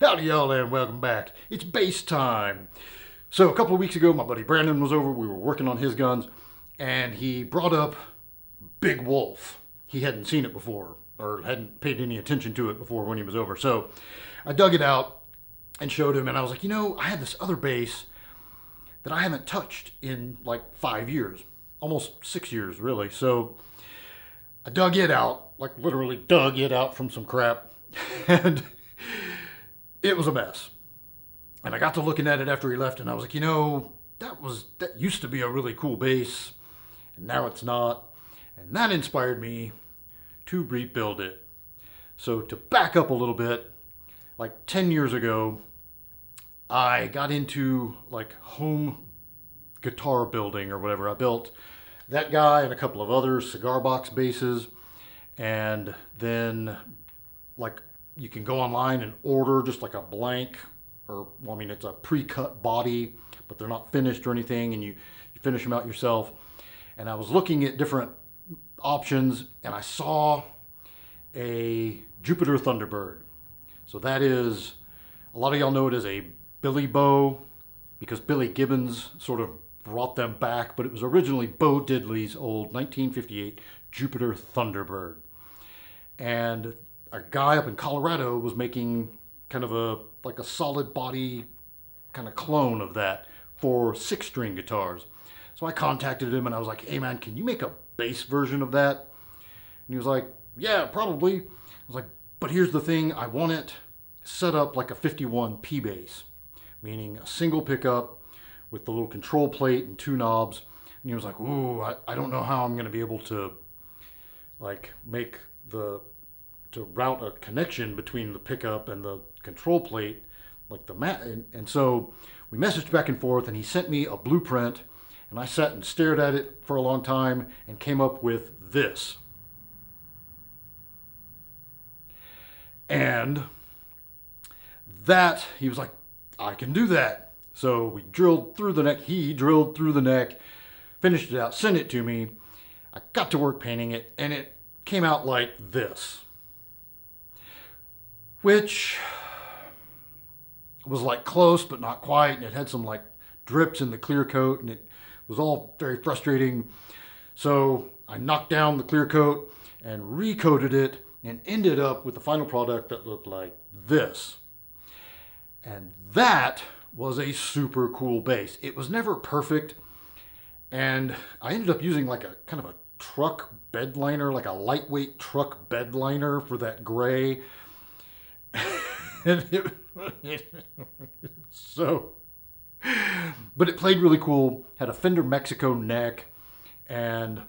Howdy y'all and welcome back. It's bass time. So a couple of weeks ago my buddy Brandon was over, we were working on his guns, and he brought up Big Wolf. He hadn't seen it before, or hadn't paid any attention to it before when he was over. So I dug it out and showed him, and I was like, I have this other bass that I haven't touched in like 5 years. Almost 6 years really. So I dug it out, like literally dug it out from some crap. And it was a mess. And I got to looking at it after he left, and I was like, that used to be a really cool bass, and now it's not. And that inspired me to rebuild it. So to back up a little bit, like 10 years ago, I got into like home guitar building or whatever. I built that guy and a couple of other cigar box basses, and then like you can go online and order just like a blank, or well, I mean it's a pre-cut body, but they're not finished or anything, and you finish them out yourself. And I was looking at different options, and I saw a Jupiter Thunderbird. So that is, a lot of y'all know it as a Billy Bow, because Billy Gibbons sort of brought them back, but it was originally Bo Diddley's old 1958 Jupiter Thunderbird. And a guy up in Colorado was making kind of a solid body kind of clone of that for 6-string guitars. So I contacted him and I was like, hey man, can you make a bass version of that? And he was like, yeah, probably. I was like, but here's the thing, I want it set up like a 51 P bass, meaning a single pickup with the little control plate and 2 knobs. And he was like, ooh, I don't know how I'm going to be able to like to route a connection between the pickup and the control plate, like the mat. And so we messaged back and forth, and he sent me a blueprint, and I sat and stared at it for a long time and came up with this. And that, he was like, I can do that. So we drilled through the neck, he drilled through the neck, finished it out, sent it to me. I got to work painting it, and it came out like this, which was like close but not quite, and it had some like drips in the clear coat, and it was all very frustrating. So I knocked down the clear coat and recoated it and ended up with the final product that looked like this. And that was a super cool bass. It was never perfect, and I ended up using like a kind of a truck bed liner, like a lightweight truck bed liner for that gray. And but it played really cool, had a Fender Mexico neck, and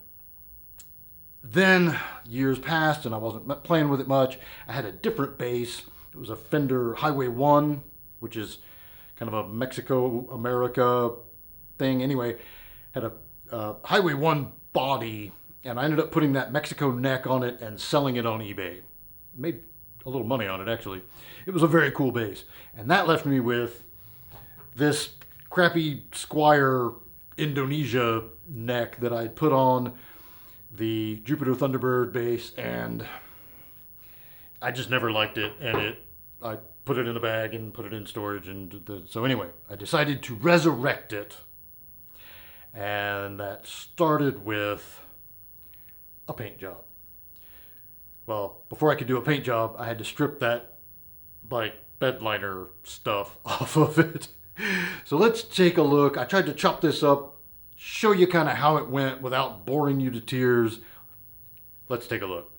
then years passed and I wasn't playing with it much. I had a different bass. It was a Fender Highway 1, which is kind of a Mexico America thing. Anyway, had a Highway 1 body, and I ended up putting that Mexico neck on it and selling it on eBay. Made a little money on it, actually. It was a very cool bass. And that left me with this crappy Squire Indonesia neck that I put on the Jupiter Thunderbird bass, and I just never liked it. And I put it in a bag and put it in storage. So anyway, I decided to resurrect it. And that started with a paint job. Well, before I could do a paint job, I had to strip that like bed liner stuff off of it. So let's take a look. I tried to chop this up, show you kind of how it went without boring you to tears. Let's take a look.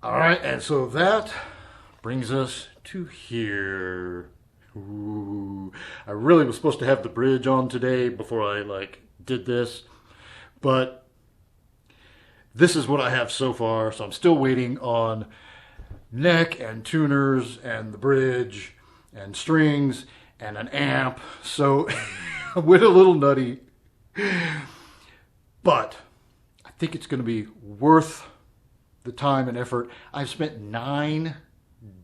All right, and so that brings us to here. Ooh, I really was supposed to have the bridge on today before I did this, but this is what I have so far. So I'm still waiting on neck and tuners and the bridge and strings and an amp. So I went a little nutty, but I think it's going to be worth the time and effort. I've spent 9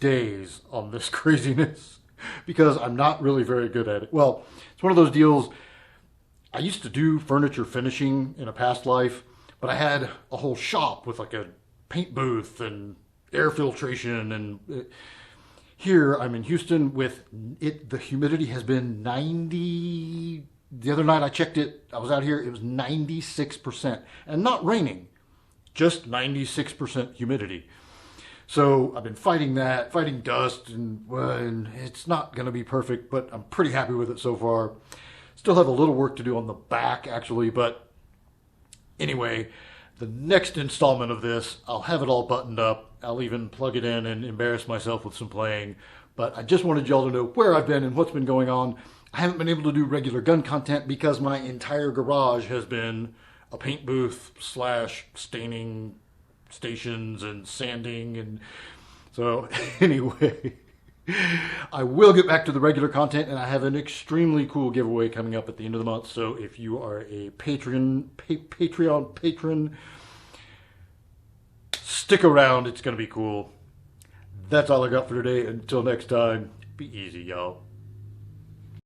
days on this craziness because I'm not really very good at it. Well, it's one of those deals. I used to do furniture finishing in a past life, but I had a whole shop with like a paint booth and air filtration. And here I'm in Houston with it. The humidity has been 90. The other night I checked it. I was out here. It was 96% and not raining. Just 96% humidity. So I've been fighting that, fighting dust, and it's not going to be perfect, but I'm pretty happy with it so far. Still have a little work to do on the back, actually, but anyway, the next installment of this, I'll have it all buttoned up. I'll even plug it in and embarrass myself with some playing, but I just wanted y'all to know where I've been and what's been going on. I haven't been able to do regular gun content because my entire garage has been a paint booth / staining stations and sanding. And so anyway, I will get back to the regular content, and I have an extremely cool giveaway coming up at the end of the month. So if you are a Patreon patron, stick around. It's going to be cool. That's all I got for today. Until next time, be easy, y'all.